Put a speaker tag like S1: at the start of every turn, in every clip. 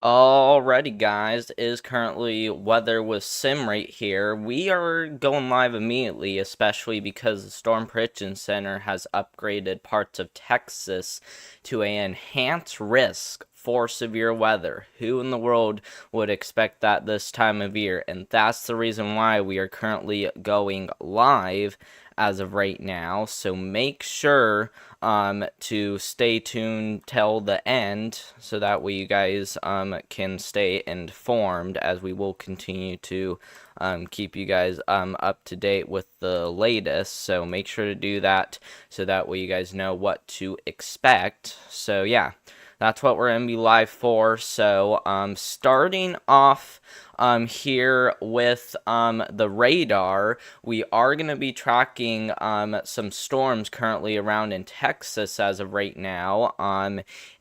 S1: Alrighty, guys, it is currently weather with Sim right here. We are going live immediately, especially because the Storm Prediction Center has upgraded parts of Texas to an enhanced risk for severe weather. Who in the world would expect that this time of year? And that's the reason why we are currently going live as of right now. So make sure to stay tuned till the end so that way you guys can stay informed, as we will continue to keep you guys up to date with the latest. So make sure to do that so that way you guys know what to expect. So yeah, that's what we're gonna be live for. So starting off here with the radar, we are going to be tracking some storms currently around in Texas as of right now.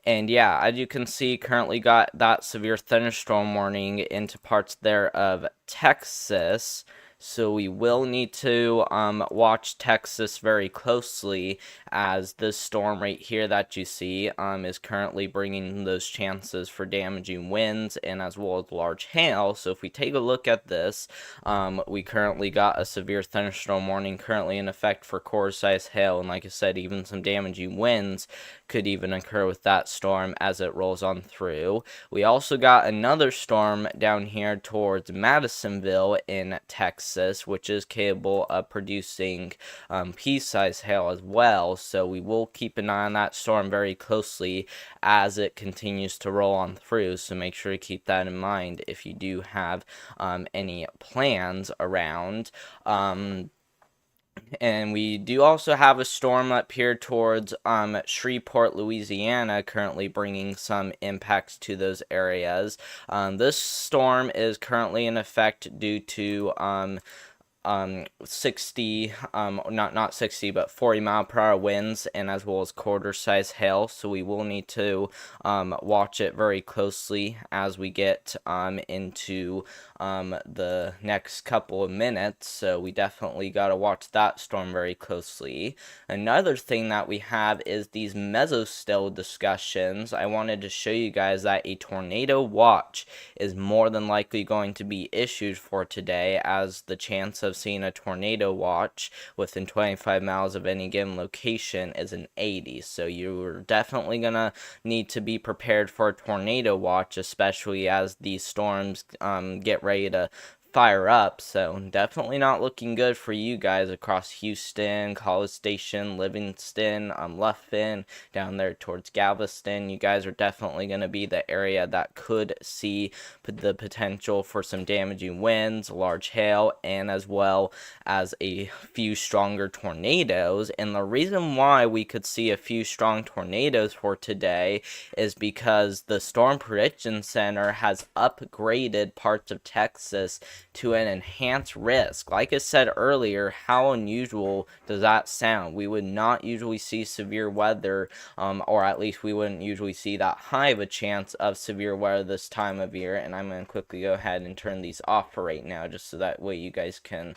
S1: And yeah, as you can see, currently got that severe thunderstorm warning into parts there of Texas. So we will need to watch Texas very closely, as this storm right here that you see is currently bringing those chances for damaging winds and as well as large hail. So if we take a look at this, we currently got a severe thunderstorm warning currently in effect for quarter-size hail, and like I said, even some damaging winds could even occur with that storm as it rolls on through. We also got another storm down here towards Madisonville in Texas, which is capable of producing pea-sized hail as well. So we will keep an eye on that storm very closely as it continues to roll on through. So make sure to keep that in mind if you do have any plans around. And we do also have a storm up here towards Shreveport, Louisiana, currently bringing some impacts to those areas. This storm is currently in effect due to 60 not 60 but 40-mile-per-hour winds, and as well as quarter-size hail. So we will need to watch it very closely as we get into the next couple of minutes. So we definitely got to watch that storm very closely. Another thing that we have is these mesoscale discussions. I wanted to show you guys that a tornado watch is more than likely going to be issued for today, as the chance of seeing a tornado watch within 25 miles of any given location is an 80. So you're definitely gonna need to be prepared for a tornado watch, especially as these storms get ready to fire up. So definitely not looking good for you guys across Houston, College Station, Livingston, Lufkin, down there towards Galveston. You guys are definitely going to be the area that could see the potential for some damaging winds, large hail, and as well as a few stronger tornadoes. And the reason why we could see a few strong tornadoes for today is because the Storm Prediction Center has upgraded parts of Texas to an enhanced risk. Like I said earlier, how unusual does that sound? We would not usually see severe weather, or at least we wouldn't usually see that high of a chance of severe weather this time of year. And I'm going to quickly go ahead and turn these off for right now, just so that way you guys can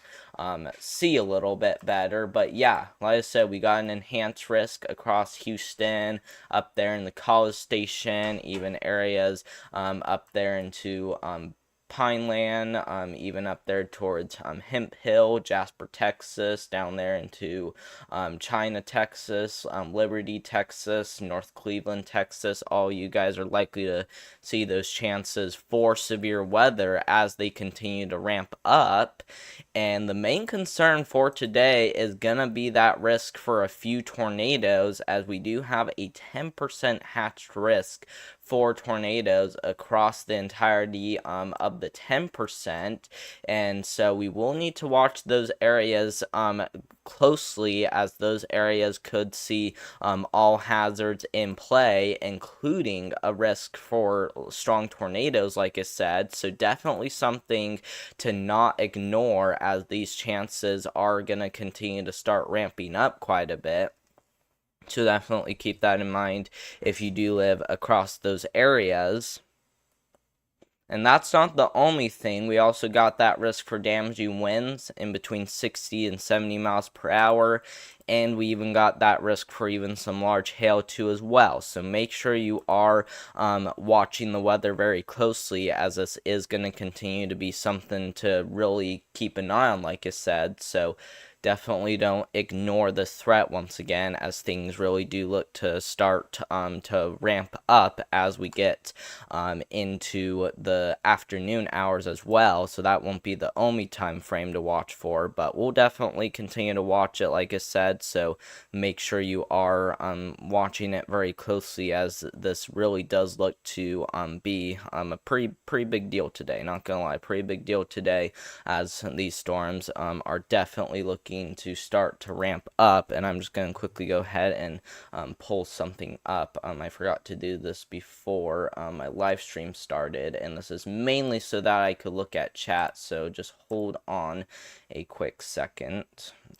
S1: see a little bit better. But yeah, like I said, we got an enhanced risk across Houston, up there in the College Station, even areas up there into Pineland, even up there towards Hemp Hill, Jasper, Texas, down there into China, Texas, Liberty, Texas, North Cleveland, Texas. All you guys are likely to see those chances for severe weather as they continue to ramp up. And the main concern for today is going to be that risk for a few tornadoes, as we do have a 10% hatched risk for tornadoes across the entirety of the 10%. And so we will need to watch those areas closely, as those areas could see all hazards in play, including a risk for strong tornadoes, like I said. So definitely something to not ignore, as these chances are going to continue to start ramping up quite a bit. So definitely keep that in mind if you do live across those areas. And that's not the only thing. We also got that risk for damaging winds in between 60 and 70 miles per hour. And we even got that risk for even some large hail too as well. So make sure you are watching the weather very closely, as this is going to continue to be something to really keep an eye on, like I said. So definitely don't ignore the threat once again, as things really do look to start to ramp up as we get into the afternoon hours as well. So that won't be the only time frame to watch for, but we'll definitely continue to watch it, like I said. So make sure you are watching it very closely, as this really does look to be a pretty big deal today. Not gonna lie, pretty big deal today, as these storms are definitely looking to start to ramp up. And I'm just going to quickly go ahead and pull something up. I forgot to do this before my live stream started, and this is mainly so that I could look at chat, so just hold on a quick second.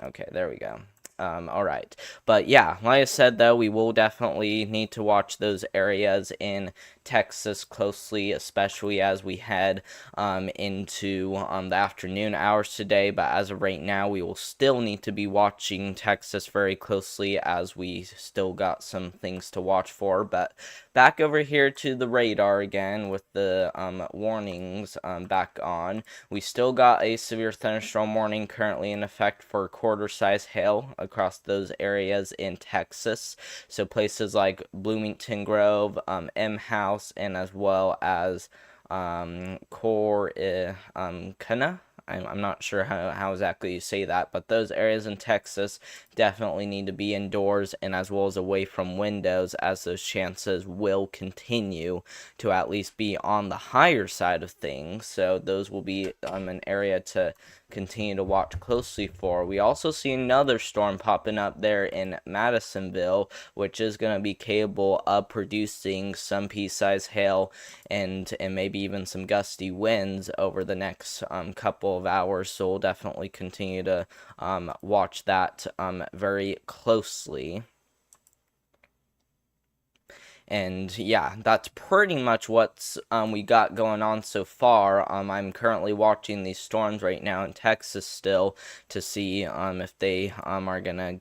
S1: Okay, there we go. Alright, but yeah, like I said though, we will definitely need to watch those areas in Texas closely, especially as we head into the afternoon hours today. But as of right now, we will still need to be watching Texas very closely, as we still got some things to watch for. But back over here to the radar again with the warnings back on. We still got a severe thunderstorm warning currently in effect for quarter-size hail across those areas in Texas. So places like Bloomington Grove, M House, and as well as Corsicana. I'm not sure how exactly you say that, but those areas in Texas definitely need to be indoors and as well as away from windows, as those chances will continue to at least be on the higher side of things. So those will be an area to continue to watch closely for. We also see another storm popping up there in Madisonville, which is going to be capable of producing some pea-sized hail and maybe even some gusty winds over the next couple of hours. So we'll definitely continue to watch that very closely. And yeah, that's pretty much what's we got going on so far. I'm currently watching these storms right now in Texas still to see if they are gonna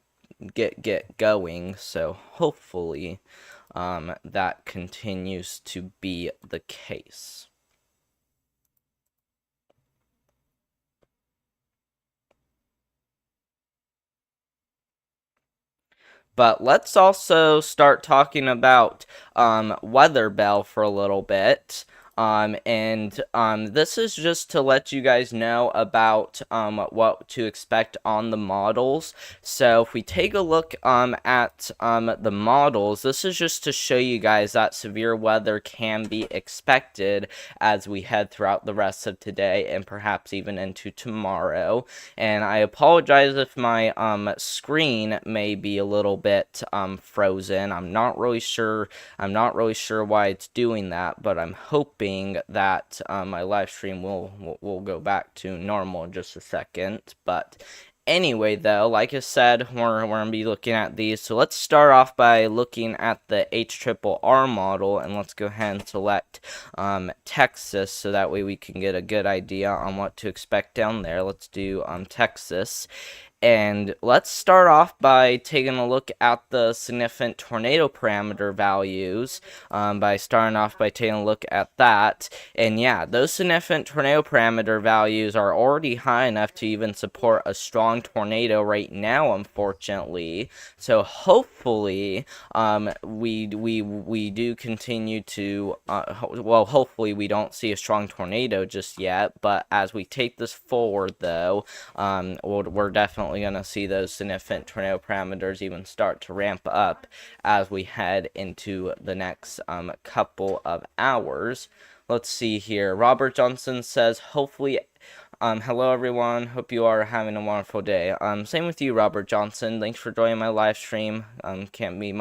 S1: get going. So hopefully that continues to be the case. But let's also start talking about Weather Bell for a little bit. This is just to let you guys know about what to expect on the models. So if we take a look at the models, this is just to show you guys that severe weather can be expected as we head throughout the rest of today and perhaps even into tomorrow. And I apologize if my screen may be a little bit frozen. I'm not really sure why it's doing that, but I'm hoping that my live stream will go back to normal in just a second. But anyway, though, like I said, we're going to be looking at these. So let's start off by looking at the HRRR model, and let's go ahead and select Texas, so that way we can get a good idea on what to expect down there. Let's do Texas. And let's start off by taking a look at the significant tornado parameter values, by starting off by taking a look at that. And yeah, those significant tornado parameter values are already high enough to even support a strong tornado right now, unfortunately. So hopefully we do continue to well, hopefully we don't see a strong tornado just yet, but as we take this forward though, we're definitely going to see those significant tornado parameters even start to ramp up as we head into the next couple of hours. Let's see here. Robert Johnson says, hopefully, hello everyone. Hope you are having a wonderful day. Same with you, Robert Johnson. Thanks for joining my live stream. Can't be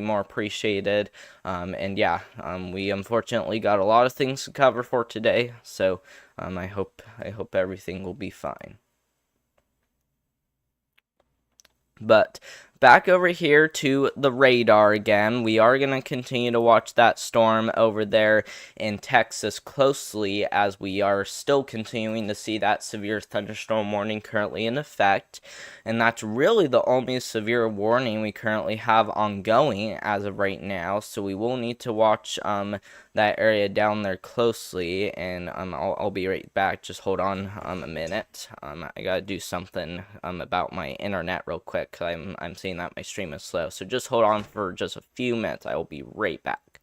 S1: more appreciated. And yeah, we unfortunately got a lot of things to cover for today. So, I hope everything will be fine. But back over here to the radar again. We are going to continue to watch that storm over there in Texas closely, as we are still continuing to see that severe thunderstorm warning currently in effect. And that's really the only severe warning we currently have ongoing as of right now. So we will need to watch that area down there closely, and I'll be right back. Just hold on a minute. I gotta do something about my internet real quick. I'm seeing that my stream is slow. So just hold on for just a few minutes. I will be right back.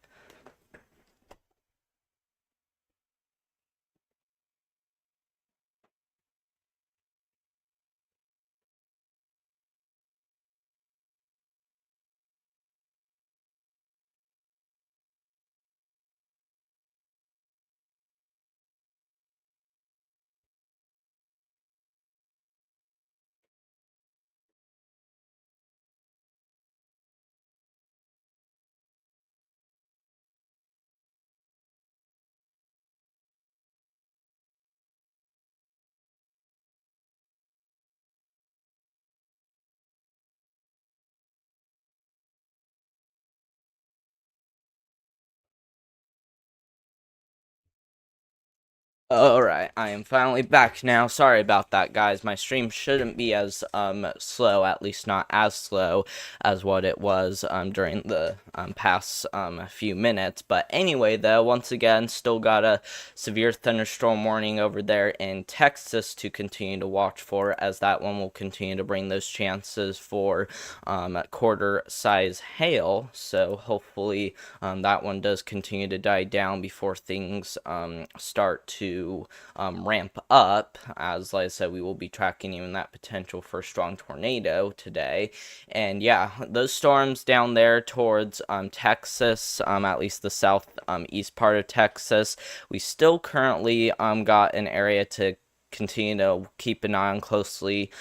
S1: Alright, I am finally back now. Sorry about that, guys. My stream shouldn't be as slow, at least not as slow as what it was during the past few minutes. But anyway, though, once again, still got a severe thunderstorm warning over there in Texas to continue to watch for, as that one will continue to bring those chances for quarter size hail. So hopefully that one does continue to die down before things start to ramp up, as like I said, we will be tracking even that potential for a strong tornado today. And yeah, those storms down there towards Texas, at least the south east part of Texas, we still currently got an area to continue to keep an eye on closely,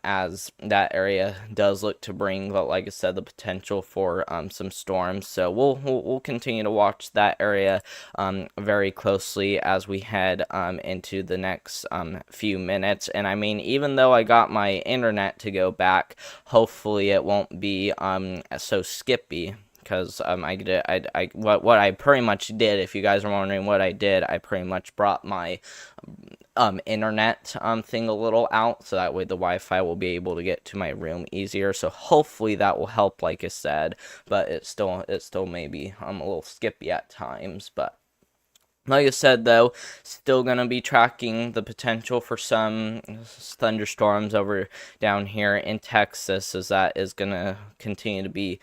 S1: as that area does look to bring, like I said, the potential for some storms. So we'll continue to watch that area very closely as we head into the next few minutes. And I mean, even though I got my internet to go back, hopefully it won't be so skippy. Because what I pretty much did, if you guys are wondering what I did, I pretty much brought my internet thing a little out, so that way the Wi-Fi will be able to get to my room easier. So hopefully that will help, like I said, but it still may be a little skippy at times. But like I said, though, still going to be tracking the potential for some thunderstorms over down here in Texas, as that is going to continue to be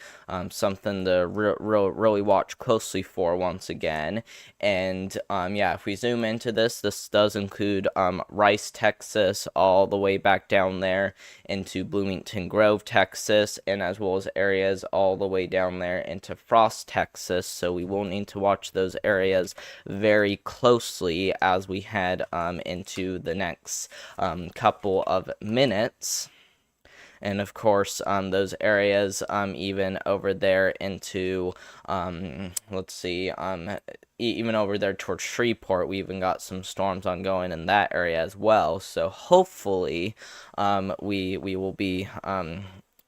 S1: something to really watch closely for once again. And yeah, if we zoom into this does include Rice, Texas, all the way back down there into Bloomington Grove, Texas, and as well as areas all the way down there into Frost, Texas. So we will need to watch those areas very closely as we head into the next couple of minutes. And of course, those areas, even over there into, let's see, even over there towards Shreveport, we even got some storms ongoing in that area as well. So hopefully, we will be,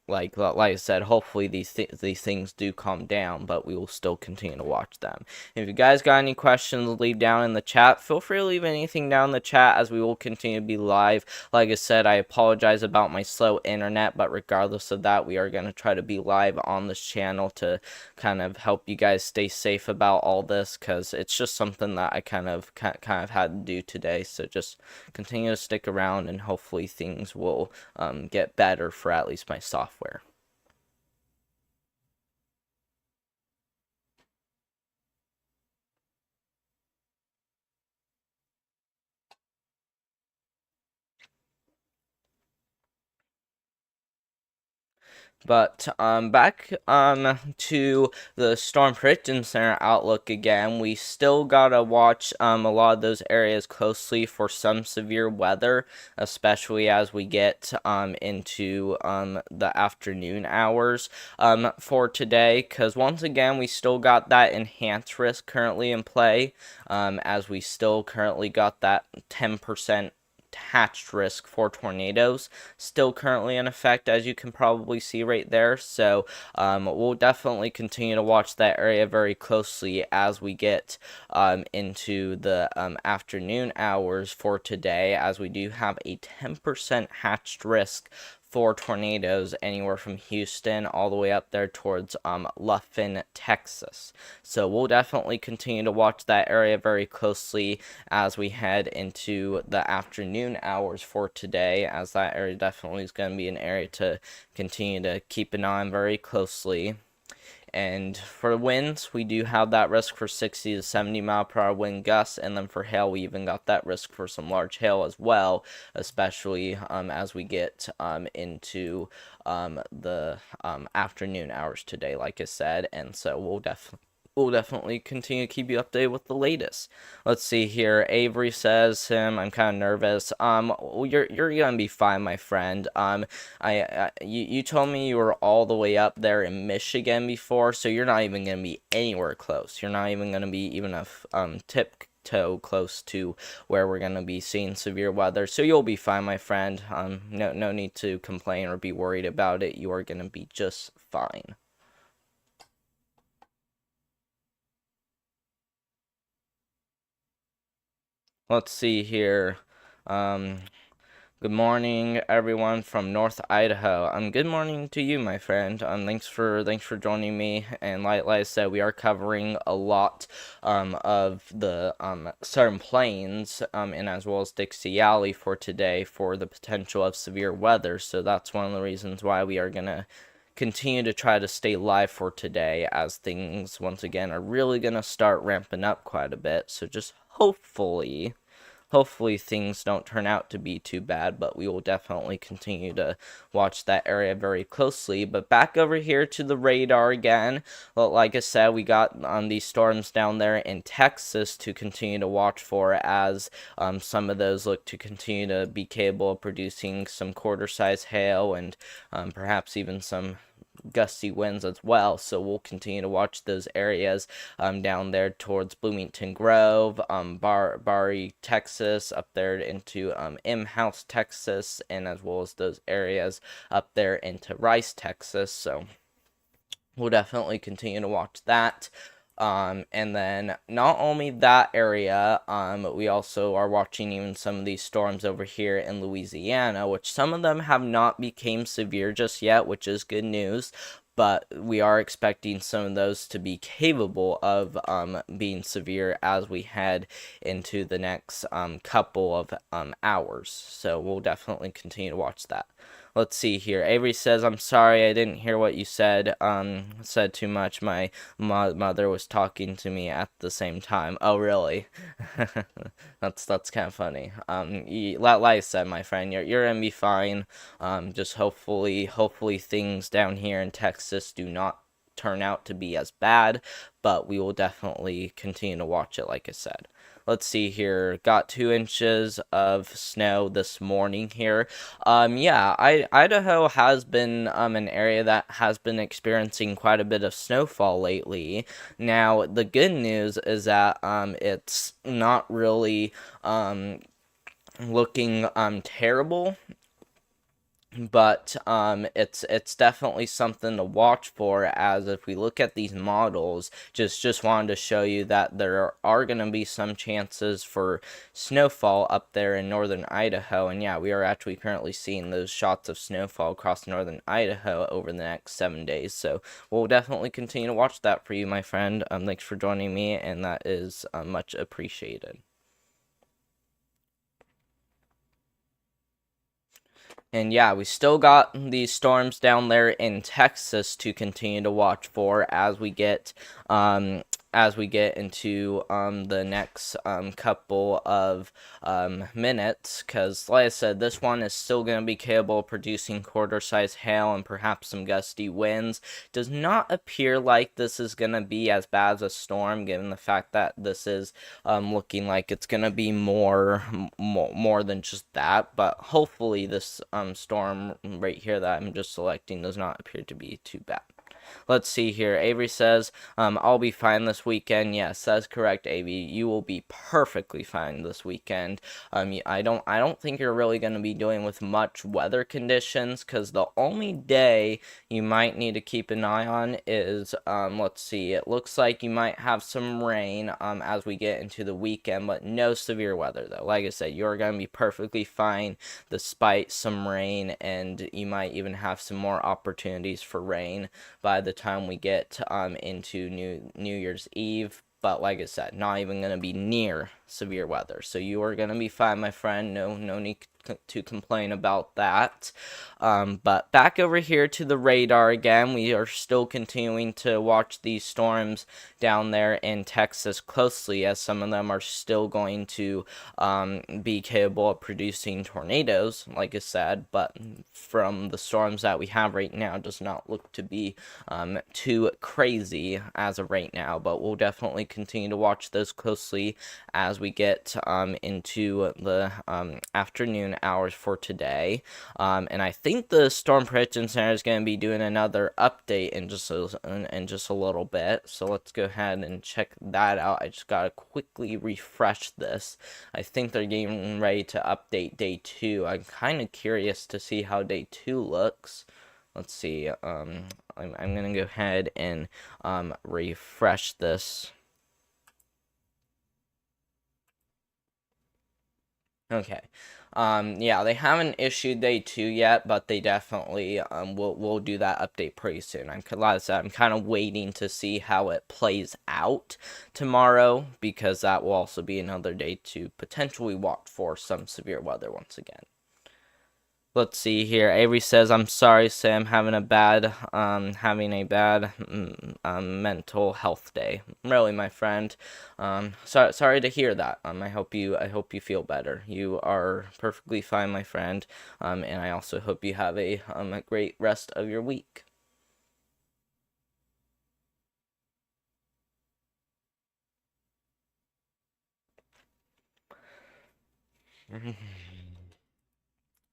S1: like I said, hopefully these things do calm down, but we will still continue to watch them. If you guys got any questions, leave down in the chat. Feel free to leave anything down in the chat, as we will continue to be live. Like I said, I apologize about my slow internet, but regardless of that, we are going to try to be live on this channel to kind of help you guys stay safe about all this, because it's just something that I kind of had to do today. So just continue to stick around, and hopefully things will get better for at least my software. But back to the Storm Prediction Center outlook again. We still gotta watch a lot of those areas closely for some severe weather, especially as we get into the afternoon hours for today. Because once again, we still got that enhanced risk currently in play, as we still currently got that 10% hatched risk for tornadoes still currently in effect, as you can probably see right there. So we'll definitely continue to watch that area very closely as we get into the afternoon hours for today, as we do have a 10% hatched risk for tornadoes anywhere from Houston all the way up there towards Luffin, Texas. So we'll definitely continue to watch that area very closely as we head into the afternoon hours for today, as that area definitely is going to be an area to continue to keep an eye on very closely. And for winds, we do have that risk for 60 to 70 mile per hour wind gusts, and then for hail, we even got that risk for some large hail as well, especially as we get into the afternoon hours today, like I said. And so we'll definitely continue to keep you updated with the latest. Let's see here. Avery says, I'm kind of nervous. You're gonna be fine, my friend. You told me you were all the way up there in Michigan before, so you're not even gonna be anywhere close. You're not even gonna be even a tiptoe close to where we're gonna be seeing severe weather. So you'll be fine, my friend. No need to complain or be worried about it. You are gonna be just fine. Let's see here. Good morning, everyone from North Idaho. Good morning to you, my friend. Thanks for joining me. And like I said, we are covering a lot of the Southern Plains and as well as Dixie Alley for today for the potential of severe weather. So that's one of the reasons why we are gonna continue to try to stay live for today, as things once again are really gonna start ramping up quite a bit. So just hopefully things don't turn out to be too bad, but we will definitely continue to watch that area very closely. But back over here to the radar again. Well, like I said, we got these storms down there in Texas to continue to watch for, as some of those look to continue to be capable of producing some quarter-size hail and perhaps even some gusty winds as well. So we'll continue to watch those areas down there towards Bloomington Grove, Barry, Texas, up there into House, Texas, and as well as those areas up there into Rice, Texas. So we'll definitely continue to watch that. And then not only that area, we also are watching even some of these storms over here in Louisiana, which some of them have not become severe just yet, which is good news. But we are expecting some of those to be capable of being severe as we head into the next couple of hours. So we'll definitely continue to watch that. Let's see here. Avery says, I'm sorry, I didn't hear what you said. Said too much. My mother was talking to me at the same time. Oh, really? That's kind of funny. Like I said, my friend, you're gonna be fine. Just hopefully things down here in Texas do not turn out to be as bad, but we will definitely continue to watch it, like I said. Let's see here. Got 2 inches of snow this morning here. Yeah, Idaho has been an area that has been experiencing quite a bit of snowfall lately. Now, the good news is that it's not really looking terrible, but it's definitely something to watch for, as if we look at these models, just wanted to show you that there are going to be some chances for snowfall up there in northern Idaho. And yeah, we are actually currently seeing those shots of snowfall across northern Idaho over the next 7 days. So we'll definitely continue to watch that for you, my friend. Thanks for joining me, and that is much appreciated. And yeah, we still got these storms down there in Texas to continue to watch for as we get into the next couple of minutes, because like I said, this one is still going to be capable of producing quarter-size hail and perhaps some gusty winds. Does not appear like this is going to be as bad as a storm, given the fact that this is looking like it's going to be more than just that. But hopefully this storm right here that I'm just selecting does not appear to be too bad. Let's see here. Avery says, I'll be fine this weekend. Yes, that's correct, Avery. You will be perfectly fine this weekend. I don't think you're really going to be dealing with much weather conditions, because the only day you might need to keep an eye on is, let's see, it looks like you might have some rain, as we get into the weekend, but no severe weather, though. Like I said, you're going to be perfectly fine despite some rain, and you might even have some more opportunities for rain by the time we get into New Year's Eve. But like I said, not even going to be near severe weather. So you are going to be fine, my friend. No need to complain about that. But back over here to the radar again. We are still continuing to watch these storms down there in Texas closely, as some of them are still going to be capable of producing tornadoes, like I said. But from the storms that we have right now, does not look to be too crazy as of right now. But we'll definitely continue to watch those closely as we get into the afternoon hours for today. And I think the Storm Prediction Center is going to be doing another update in just a little bit. So let's go ahead and check that out. I just got to quickly refresh this. I think they're getting ready to update day 2. I'm kind of curious to see how day 2 looks. Let's see. I'm going to go ahead and refresh this. Okay. Yeah, they haven't issued day 2 yet, but they definitely will do that update pretty soon. Like I said, I'm kind of waiting to see how it plays out tomorrow, because that will also be another day to potentially watch for some severe weather once again. Let's see here. Avery says, "I'm sorry, Sam, having a bad mental health day." Really, my friend. Sorry to hear that. I hope you feel better. You are perfectly fine, my friend. And I also hope you have a great rest of your week.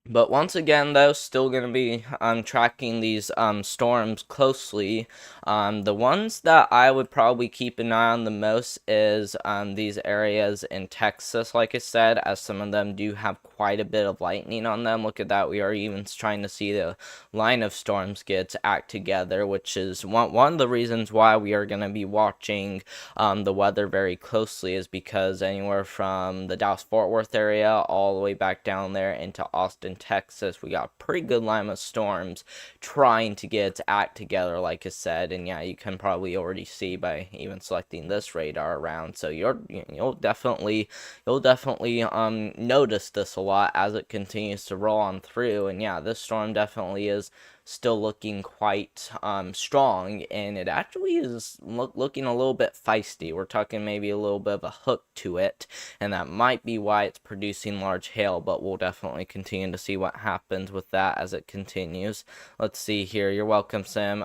S1: But once again, though, still going to be tracking these storms closely. The ones that I would probably keep an eye on the most is these areas in Texas, like I said, as some of them do have quite a bit of lightning on them. Look at that. We are even trying to see the line of storms get act together, which is one of the reasons why we are going to be watching the weather very closely, is because anywhere from the Dallas-Fort Worth area all the way back down there into Austin, Texas, we got a pretty good line of storms trying to get its act together, like I said. And yeah, you can probably already see by even selecting this radar around. So you'll definitely notice this a lot as it continues to roll on through. And yeah, this storm definitely is still looking quite strong, and it actually is looking a little bit feisty. We're talking maybe a little bit of a hook to it, and that might be why it's producing large hail, but we'll definitely continue to see what happens with that as it continues. Let's see here. You're welcome, Sam.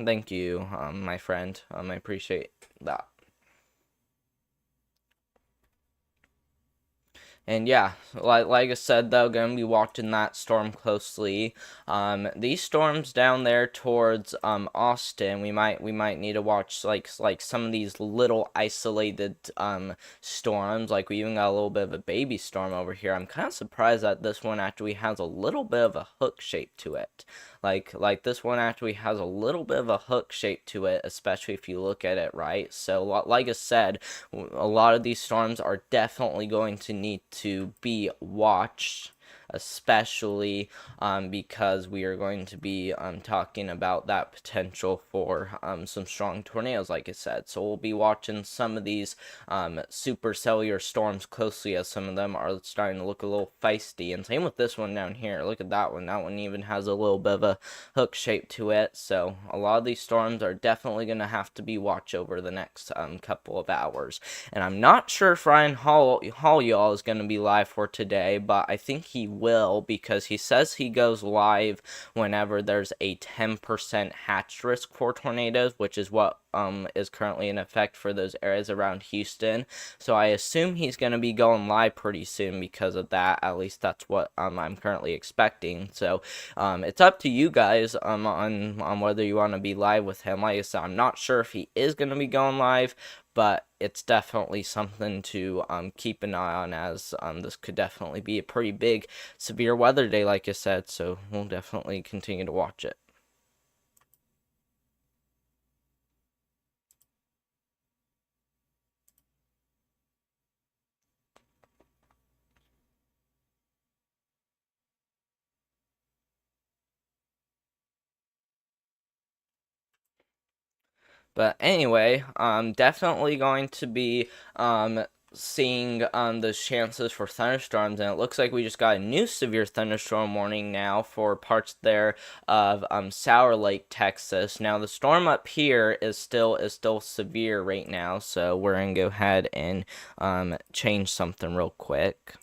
S1: Thank you, my friend. I appreciate that. And yeah, like I said, though, gonna be watching that storm closely. These storms down there towards Austin, we might need to watch like some of these little isolated storms. Like we even got a little bit of a baby storm over here. I'm kind of surprised that this one actually has a little bit of a hook shape to it. Like this one actually has a little bit of a hook shape to it, especially if you look at it right. So like I said, a lot of these storms are definitely going to need to be watched, especially because we are going to be talking about that potential for some strong tornadoes, like I said. So we'll be watching some of these supercellular storms closely, as some of them are starting to look a little feisty. And same with this one down here. Look at that one. That one even has a little bit of a hook shape to it. So a lot of these storms are definitely going to have to be watched over the next couple of hours. And I'm not sure if Ryan Hall y'all is going to be live for today, but I think he will, because he says he goes live whenever there's a 10% hatch risk for tornadoes, which is what is currently in effect for those areas around Houston. So I assume he's going to be going live pretty soon because of that. At least that's what I'm currently expecting. So it's up to you guys on whether you want to be live with him. Like I said, I'm not sure if he is going to be going live, but it's definitely something to keep an eye on, as this could definitely be a pretty big severe weather day, like I said. So we'll definitely continue to watch it. But anyway, definitely going to be seeing the chances for thunderstorms, and it looks like we just got a new severe thunderstorm warning now for parts there of Sour Lake, Texas. Now the storm up here is still severe right now, so we're gonna go ahead and change something real quick.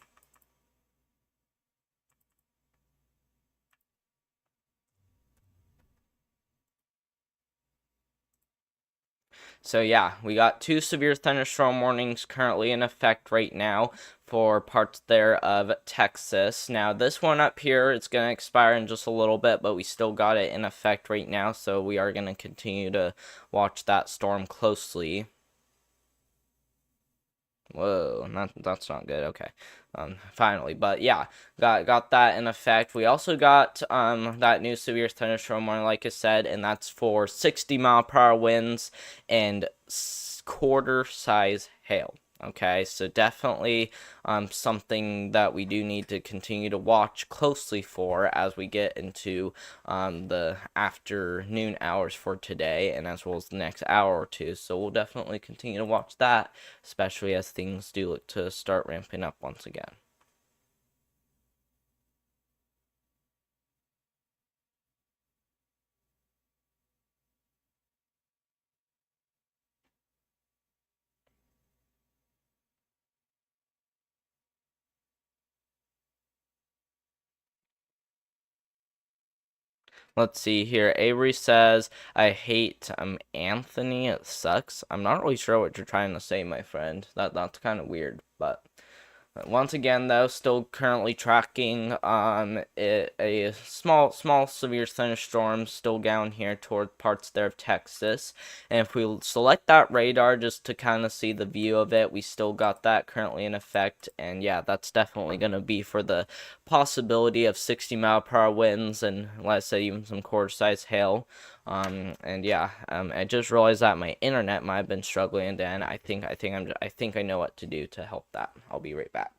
S1: So yeah, we got 2 severe thunderstorm warnings currently in effect right now for parts there of Texas. Now this one up here, it's going to expire in just a little bit, but we still got it in effect right now, so we are going to continue to watch that storm closely. Whoa, that's not good. Okay. Finally, but yeah, got that in effect. We also got that new severe thunderstorm warning, like I said, and that's for 60-mile-per-hour winds and quarter size hail. Okay, so definitely something that we do need to continue to watch closely for as we get into the afternoon hours for today, and as well as the next hour or two. So we'll definitely continue to watch that, especially as things do look to start ramping up once again. Let's see here. Avery says, I hate Anthony. It sucks. I'm not really sure what you're trying to say, my friend. That's kind of weird, but once again, though, still currently tracking a small severe thunderstorm still down here toward parts there of Texas. And if we select that radar just to kind of see the view of it, we still got that currently in effect. And yeah, that's definitely going to be for the possibility of 60-mile-per-hour winds and, let's say, even some quarter-size hail. And yeah, I just realized that my internet might have been struggling, and I think I know what to do to help that. I'll be right back.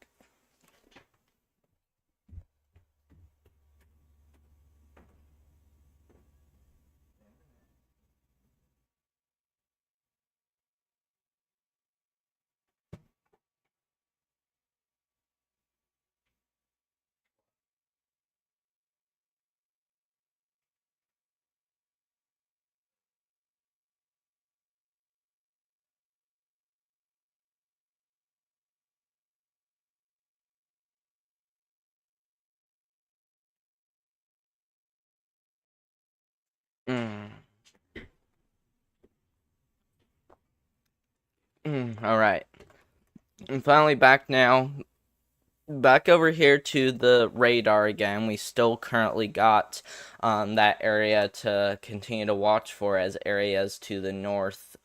S1: Mm. All right. I'm finally back now. Back over here to the radar again. We still currently got that area to continue to watch for, as areas to the north,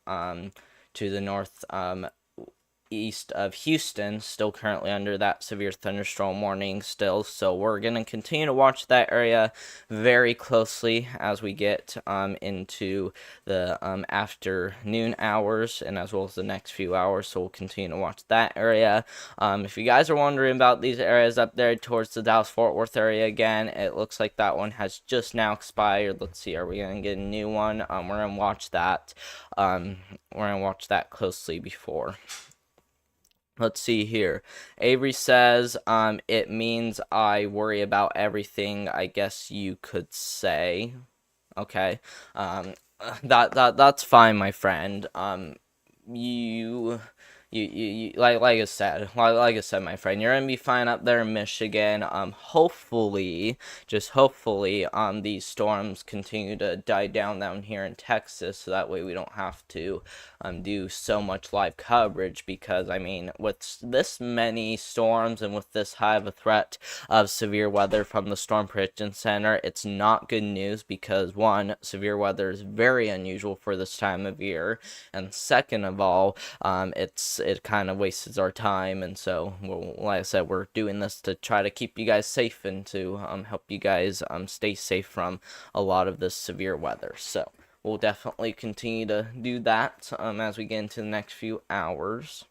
S1: east of Houston, still currently under that severe thunderstorm warning still. So we're going to continue to watch that area very closely as we get into the afternoon hours, and as well as the next few hours. So we'll continue to watch that area. If you guys are wondering about these areas up there towards the Dallas-Fort Worth area again, it looks like that one has just now expired. Let's see, are we going to get a new one? We're going to watch that. We're going to watch that closely before. Let's see here. Avery says, it means I worry about everything, I guess you could say. Okay. That's fine, my friend. You like I said, my friend, you're gonna be fine up there in Michigan. Hopefully, just hopefully, these storms continue to die down here in Texas, so that way we don't have to do so much live coverage. Because I mean, with this many storms and with this high of a threat of severe weather from the Storm Prediction Center, it's not good news. Because one, severe weather is very unusual for this time of year, and second of all, it kind of wastes our time. And so, well, like I said, we're doing this to try to keep you guys safe and to help you guys stay safe from a lot of this severe weather. So we'll definitely continue to do that as we get into the next few hours.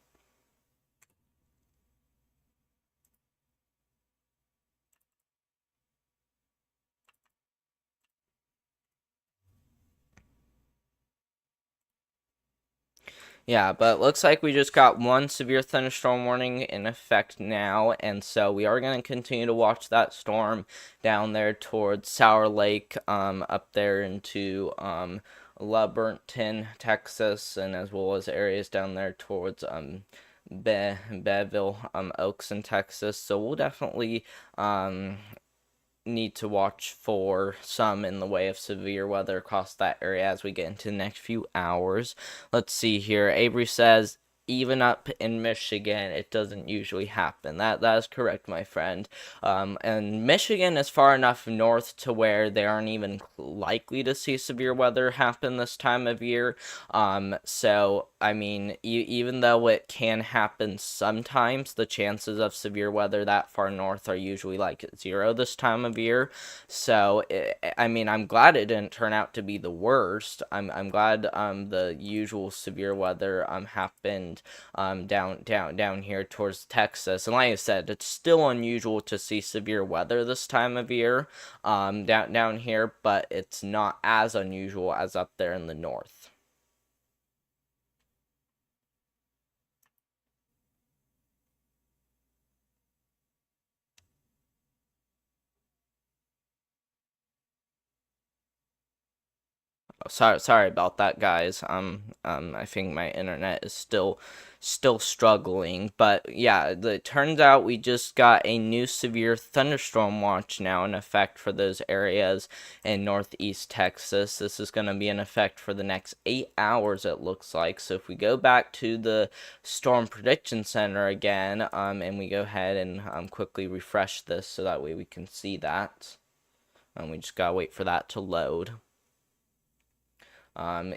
S1: Yeah, but it looks like we just got one severe thunderstorm warning in effect now, and so we are going to continue to watch that storm down there towards Sour Lake, up there into LaBurton, Texas, and as well as areas down there towards Beville, Oaks in Texas. So we'll definitely need to watch for some in the way of severe weather across that area as we get into the next few hours. Let's see here. Avery says, even up in Michigan, it doesn't usually happen. That is correct, my friend. And Michigan is far enough north to where they aren't even likely to see severe weather happen this time of year. So I mean, even though it can happen sometimes, the chances of severe weather that far north are usually like zero this time of year. So I mean, I'm glad it didn't turn out to be the worst. I'm glad the usual severe weather happened down here towards Texas. And like I said, it's still unusual to see severe weather this time of year down here, but it's not as unusual as up there in the north. Sorry about that, guys. I think my internet is still struggling. But yeah, it turns out we just got a new severe thunderstorm watch now in effect for those areas in northeast Texas. This is going to be in effect for the next 8 hours, it looks like. So if we go back to the Storm Prediction Center again, and we go ahead and quickly refresh this so that way we can see that. We just gotta wait for that to load.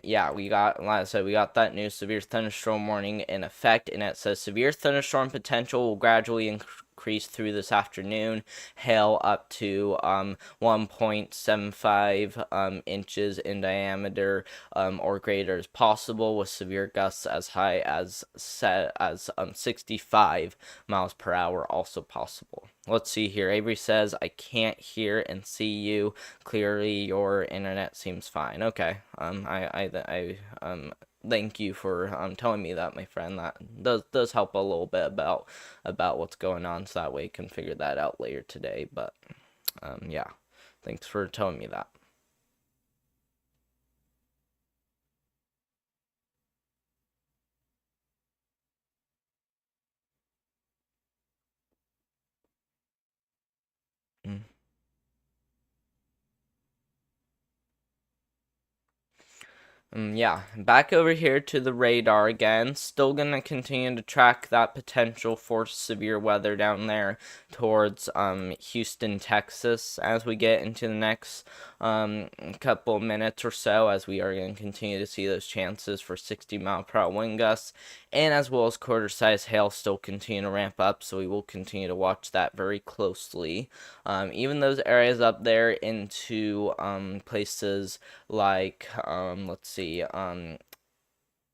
S1: Yeah, like I said, we got that new severe thunderstorm warning in effect, and it says severe thunderstorm potential will gradually increase through this afternoon. Hail up to 1.75 inches in diameter or greater is possible, with severe gusts as high as 65 miles per hour also possible. Let's see here. Avery says, I can't hear and see you clearly. Your internet seems fine. Okay. Thank you for telling me that, my friend. That does help a little bit about what's going on, so that way I can figure that out later today. But yeah, thanks for telling me that. Mm. Yeah, back over here to the radar again. Still gonna continue to track that potential for severe weather down there towards Houston, Texas, as we get into the next couple minutes or so, as we are gonna continue to see those chances for 60-mile-per-hour wind gusts, and as well as quarter-size hail still continue to ramp up. So we will continue to watch that very closely. Even those areas up there into places like let's see,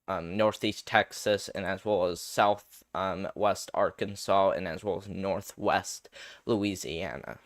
S1: northeast Texas, and as well as south west Arkansas, and as well as northwest Louisiana.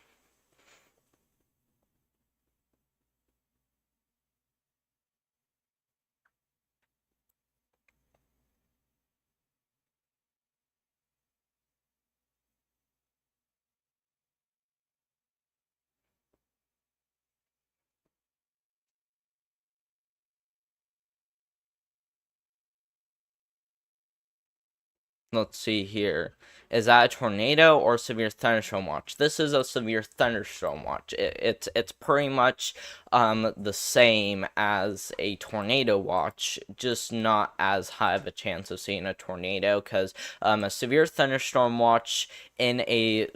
S1: Let's see here. Is that a tornado or severe thunderstorm watch? This is a severe thunderstorm watch. It's pretty much the same as a tornado watch, just not as high of a chance of seeing a tornado, because a severe thunderstorm watch in a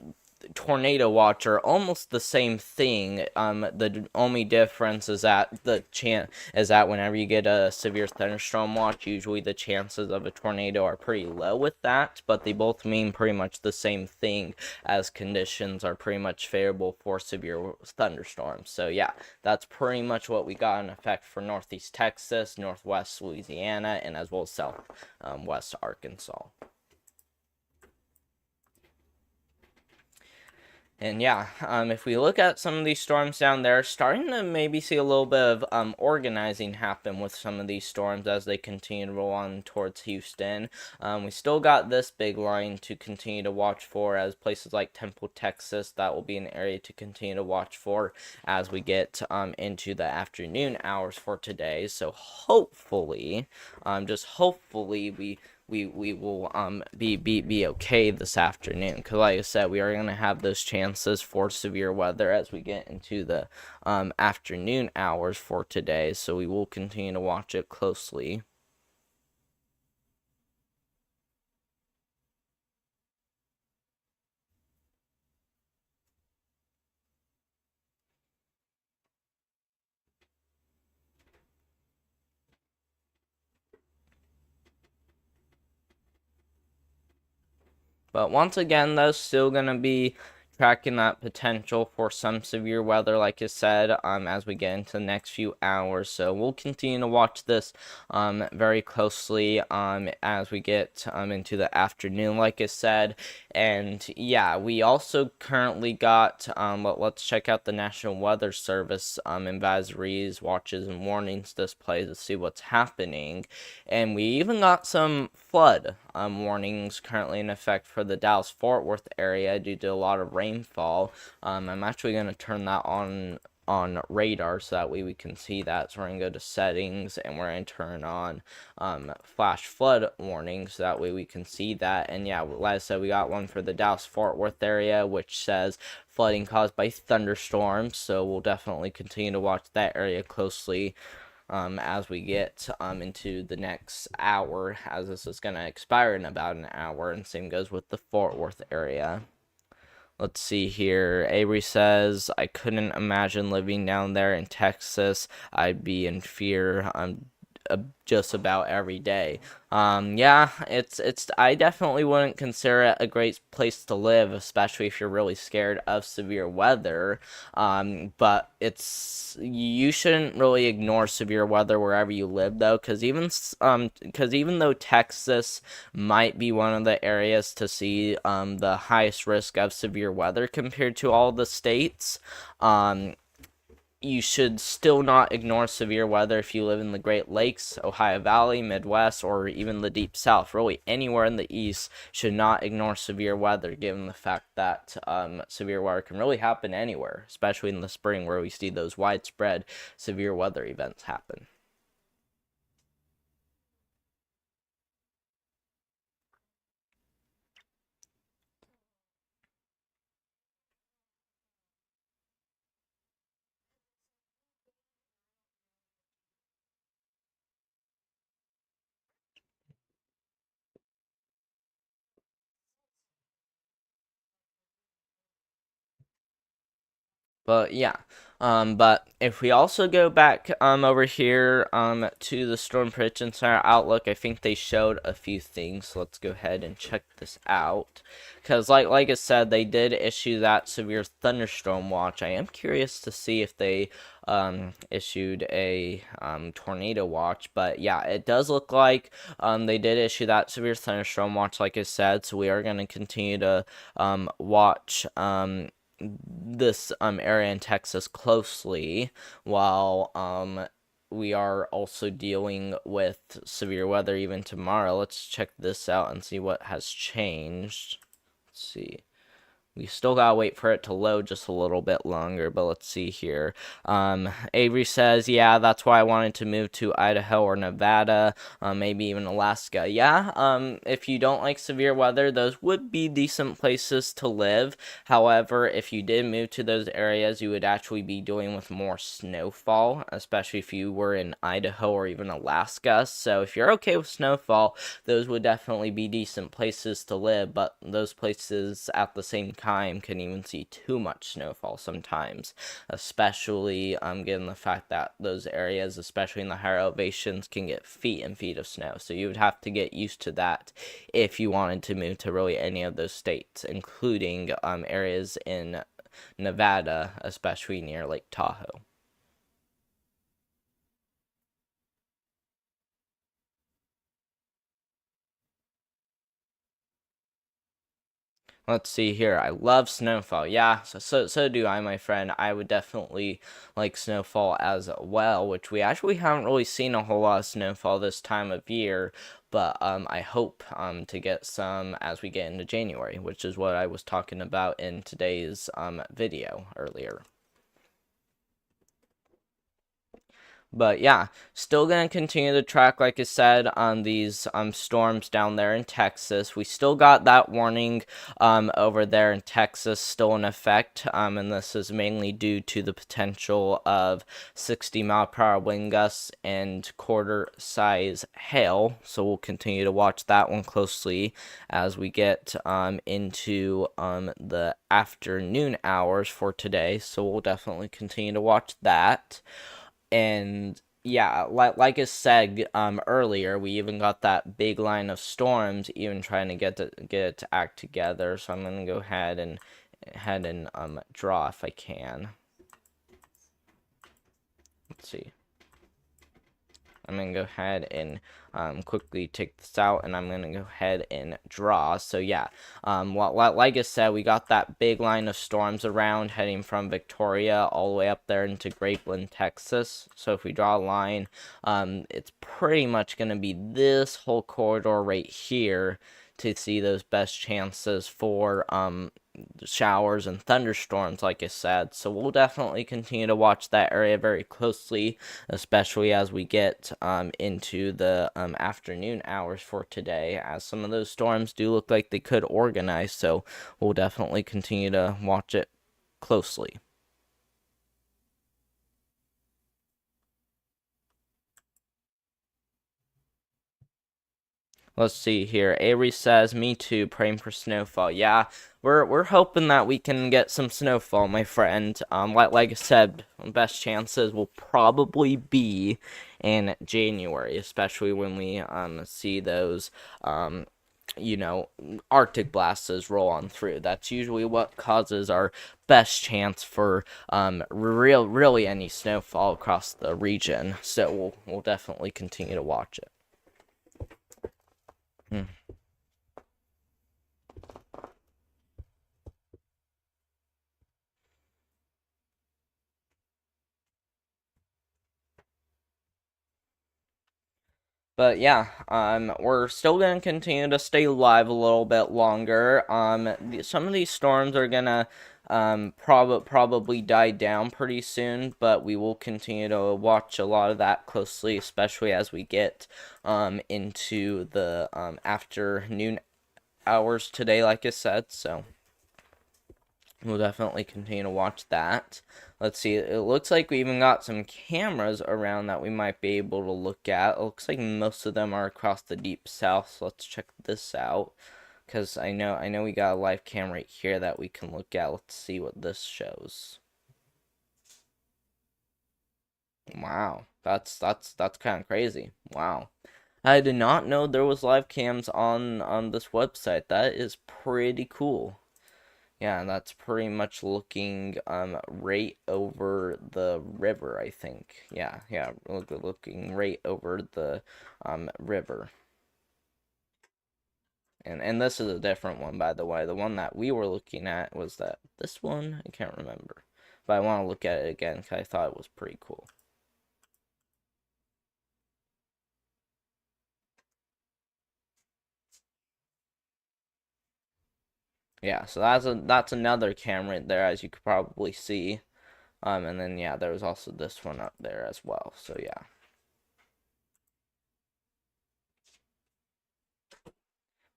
S1: tornado watch are almost the same thing. The only difference is that whenever you get a severe thunderstorm watch, usually the chances of a tornado are pretty low with that. But they both mean pretty much the same thing, as conditions are pretty much favorable for severe thunderstorms. So yeah, that's pretty much what we got in effect for Northeast Texas, Northwest Louisiana, and as well as South West Arkansas. And yeah, if we look at some of these storms down there, starting to maybe see a little bit of organizing happen with some of these storms as they continue to roll on towards Houston. We still got this big line to continue to watch for, as places like Temple, Texas, that will be an area to continue to watch for as we get into the afternoon hours for today. So hopefully, just hopefully, we will be okay this afternoon, because like I said, we are going to have those chances for severe weather as we get into the afternoon hours for today, so we will continue to watch it closely. But once again, though, still going to be tracking that potential for some severe weather, like I said, as we get into the next few hours. So we'll continue to watch this very closely as we get into the afternoon, like I said. And yeah, we also currently got, let's check out the National Weather Service advisories, watches, and warnings displays to see what's happening. And we even got some flood warnings currently in effect for the Dallas-Fort Worth area due to a lot of rainfall. I'm actually going to turn that on radar so that way we can see that. So we're going to go to settings and we're going to turn on flash flood warnings so that way we can see that. And yeah, like I said, we got one for the Dallas-Fort Worth area, which says flooding caused by thunderstorms. So we'll definitely continue to watch that area closely as we get into the next hour, as this is going to expire in about an hour, and same goes with the Fort Worth area. Let's see here. Avery says, I couldn't imagine living down there in Texas. I'd be in fear just about every day. Yeah, I definitely wouldn't consider it a great place to live, especially if you're really scared of severe weather. But you shouldn't really ignore severe weather wherever you live, though, because even though Texas might be one of the areas to see the highest risk of severe weather compared to all the states, you should still not ignore severe weather if you live in the Great Lakes, Ohio Valley, Midwest, or even the Deep South. Really, anywhere in the East should not ignore severe weather, given the fact that severe weather can really happen anywhere, especially in the spring where we see those widespread severe weather events happen. But yeah, but if we also go back over here to the Storm Prediction Center Outlook, I think they showed a few things. So let's go ahead and check this out. Because like I said, they did issue that severe thunderstorm watch. I am curious to see if they issued a tornado watch. But yeah, it does look like they did issue that severe thunderstorm watch, like I said. So we are going to continue to watch this area in Texas closely, while we are also dealing with severe weather even tomorrow. Let's check this out and see what has changed. Let's see. We still gotta wait for it to load just a little bit longer, but let's see here. Avery says, yeah, that's why I wanted to move to Idaho or Nevada, maybe even Alaska. Yeah, if you don't like severe weather, those would be decent places to live. However, if you did move to those areas, you would actually be dealing with more snowfall, especially if you were in Idaho or even Alaska. So if you're okay with snowfall, those would definitely be decent places to live, but those places at the same time can even see too much snowfall sometimes, especially given the fact that those areas, especially in the higher elevations, can get feet and feet of snow. So you would have to get used to that if you wanted to move to really any of those states, including areas in Nevada, especially near Lake Tahoe. Let's see here. I love snowfall. Yeah, so do I, my friend. I would definitely like snowfall as well, which we actually haven't really seen a whole lot of snowfall this time of year. But I hope to get some as we get into January, which is what I was talking about in today's video earlier. But yeah, still gonna continue to track, like I said, on these storms down there in Texas. We still got that warning over there in Texas still in effect, and this is mainly due to the potential of 60-mile-per-hour wind gusts and quarter-size hail. So we'll continue to watch that one closely as we get into the afternoon hours for today. So we'll definitely continue to watch that. And yeah, like I said earlier, we even got that big line of storms, even trying to get it to act together. So I'm gonna go ahead and draw if I can. Let's see. I'm going to go ahead and quickly take this out, and I'm going to go ahead and draw. So yeah, like I said, we got that big line of storms around heading from Victoria all the way up there into Grapeland, Texas. So if we draw a line, it's pretty much going to be this whole corridor right here to see those best chances for showers and thunderstorms, like I said. So we'll definitely continue to watch that area very closely, especially as we get into the afternoon hours for today, as some of those storms do look like they could organize. So we'll definitely continue to watch it closely. Let's see here. Avery says, "Me too. Praying for snowfall." Yeah, we're hoping that we can get some snowfall, my friend. Like I said, best chances will probably be in January, especially when we see those you know, Arctic blasts roll on through. That's usually what causes our best chance for really any snowfall across the region. So we'll definitely continue to watch it. Hmm. But yeah, we're still gonna continue to stay live a little bit longer. Some of these storms are gonna probably die down pretty soon, but we will continue to watch a lot of that closely, especially as we get into the afternoon hours today, like I said. So we'll definitely continue to watch that. Let's see. It looks like we even got some cameras around that we might be able to look at. It looks like most of them are across the deep south. So let's check this out. Because I know we got a live cam right here that we can look at. Let's see what this shows. Wow, that's kind of crazy. Wow, I did not know there was live cams on this website. That is pretty cool. Yeah, that's pretty much looking right over the river, I think. Yeah, looking right over the river. And this is a different one, by the way. The one that we were looking at was this one? I can't remember. But I want to look at it again because I thought it was pretty cool. Yeah, so that's another cam right there, as you could probably see. And then yeah, there was also this one up there as well. So yeah.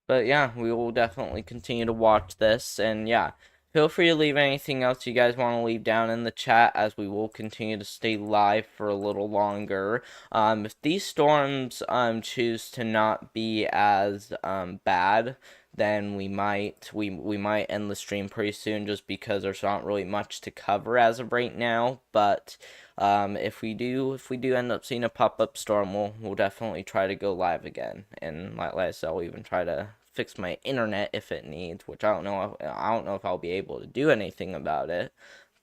S1: But yeah, we will definitely continue to watch this, and yeah, feel free to leave anything else you guys want to leave down in the chat, as we will continue to stay live for a little longer. If these storms choose to not be as bad, then we might end the stream pretty soon, just because there's not really much to cover as of right now. But if we do end up seeing a pop-up storm, we'll definitely try to go live again. And like I said, I'll even try to fix my internet if it needs, which I don't know if I'll be able to do anything about it.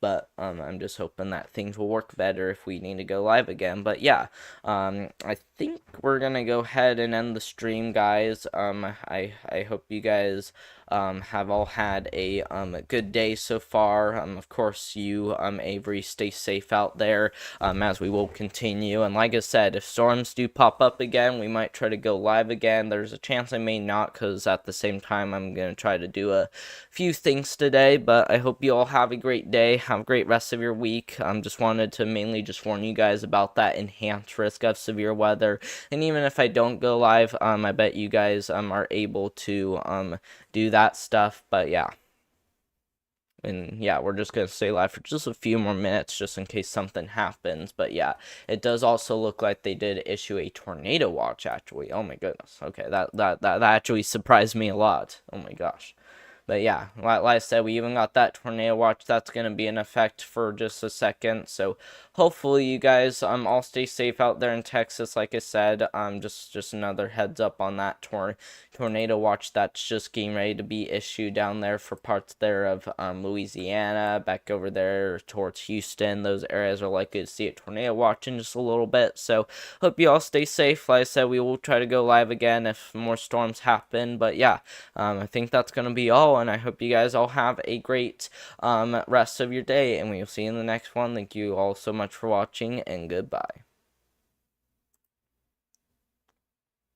S1: But I'm just hoping that things will work better if we need to go live again. But yeah, I think we're gonna go ahead and end the stream, guys. I hope you guys have all had a good day so far. Of course, you Avery, stay safe out there. As we will continue. And like I said, if storms do pop up again, we might try to go live again. There's a chance I may not, because at the same time, I'm going to try to do a few things today. But I hope you all have a great day. Have a great rest of your week. Just wanted to mainly just warn you guys about that enhanced risk of severe weather. And even if I don't go live, I bet you guys are able to do that stuff. But yeah. And yeah, we're just going to stay live for just a few more minutes, just in case something happens. But yeah, it does also look like they did issue a tornado watch, actually. Oh my goodness. Okay, that actually surprised me a lot. Oh my gosh. But yeah, like I said, we even got that tornado watch that's going to be in effect for just a second. So hopefully you guys all stay safe out there in Texas. Like I said, just another heads up on that tornado watch that's just getting ready to be issued down there for parts there of Louisiana, back over there towards Houston. Those areas are likely to see a tornado watch in just a little bit. So hope you all stay safe. Like I said, we will try to go live again if more storms happen. But yeah, I think that's going to be all, and I hope you guys all have a great rest of your day, and we will see you in the next one. Thank you all so much for watching, and goodbye.